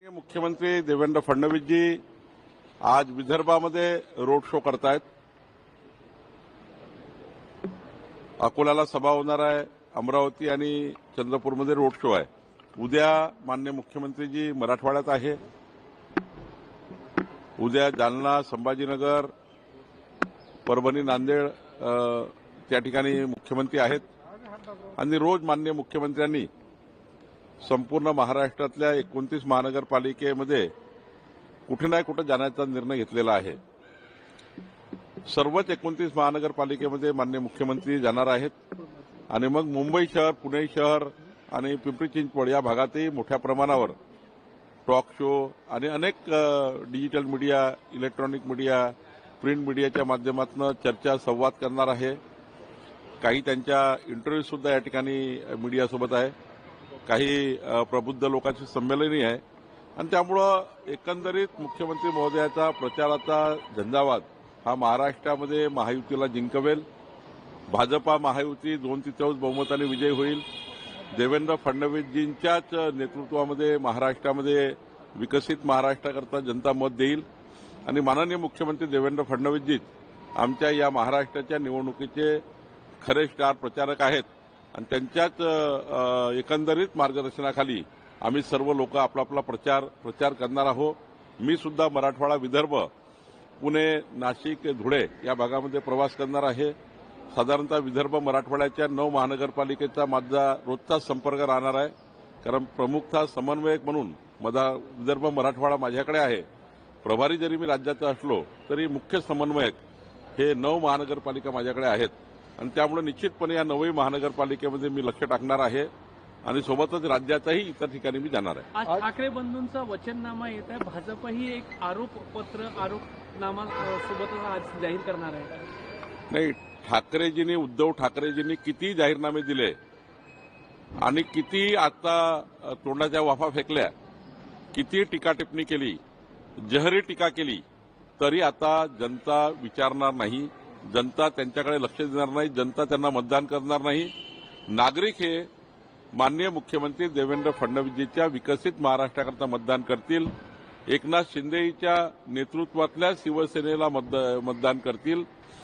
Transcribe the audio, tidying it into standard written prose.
मुख्यमंत्री देवेंद्र फडणवीस जी आज विदर्भामध्ये रोड शो करतायत। अकोल्याला सभा होणार आहे, अमरावती आणि चंद्रपूरमध्ये रोड शो आहे। उद्या माननीय मुख्यमंत्रीजी मराठवाड्यात आहे। उद्या जालना, संभाजीनगर, परभणी, नांदेड त्या ठिकाणी मुख्यमंत्री आहेत आणि रोज माननीय मुख्यमंत्र्यांनी संपूर्ण महाराष्ट्रातल्या 29 महानगरपालिकेमध्ये कुठे ना कुठे जाण्याचा निर्णय घेतलेला आहे। सर्वच 29 महानगरपालिकेमध्ये माननीय मुख्यमंत्री जाणार आहेत आणि मग मुंबई शहर, पुणे शहर आणि पिंपरी चिंचवड या भागातही मोठ्या प्रमाणावर टॉक शो आणि अनेक digital media, electronic media, print मीडियाच्या माध्यमातून चर्चा संवाद करणार आहे। काही त्यांच्या इंटरव्ह्यू सुद्धा या ठिकाणी मीडियासोबत आहे। काही प्रबुद्ध लोकांची संमेलनही आहे आणि त्यामुळे एकंदरीत मुख्यमंत्री महोदयाचा प्रचाराचा झंझावात हा महाराष्ट्रामध्ये महायुतीला जिंकवेल। भाजपा महायुती 2/3 बहुमताने विजयी होईल। देवेंद्र फडणवीसजींच्याच नेतृत्वामध्ये महाराष्ट्रामध्ये विकसित महाराष्ट्राकरता जनता मत देईल आणि माननीय मुख्यमंत्री देवेंद्र फडणवीसजी आमच्या या महाराष्ट्राच्या निवडणुकीचे खरे स्टार प्रचारक आहेत आणि त्यांच्याच एकंदरीत मार्गदर्शनाखाली आम्ही सर्व लोक आपला प्रचार करणार आहोत। मी सुद्धा मराठवाडा, विदर्भ, पुणे, नाशिक, धुळे या भागामध्ये प्रवास करणार आहे। साधारणतः विदर्भ, मराठवाड्याच्या 9 महानगरपालिकेचा माझा रोजचा संपर्क राहणार आहे, कारण प्रमुखता समन्वयक म्हणून विदर्भ, मराठवाडा माझ्याकडे आहे। प्रभारी जरी मी राज्याचा असलो तरी मुख्य समन्वयक हे 9 महानगरपालिका माझ्याकडे आहेत आणि त्यामुळे निश्चितपणे या 9 महानगरपालिकेमध्ये मी लक्ष टाकणार आहे आणि सोबतच राज्याच्याही इतर ठिकाणी मी जाणार आहे। आज ठाकरे बंधूंचा वचननामा येत आहे, भाजपही एक आरोपनामा सोबतच आज जाहीर करणार आहे। नाही, उद्धव ठाकरेजींनी किती जाहीरनामे दिले आणि किती आता तोंडाच्या वाफा फेकल्या, किती टीका टिप्पणी केली, जहरी टीका केली, तरी आता जनता विचारणार नाही, जनता त्यांच्याकडे लक्ष देणार नाही, जनता त्यांना मतदान करणार नाही। नागरिक हे माननीय मुख्यमंत्री देवेंद्र फडणवीसजींच्या विकसित महाराष्ट्राकरता मतदान करतील। एकनाथ शिंदेच्या नेतृत्वातल्या शिवसेनेला मतदान करतील।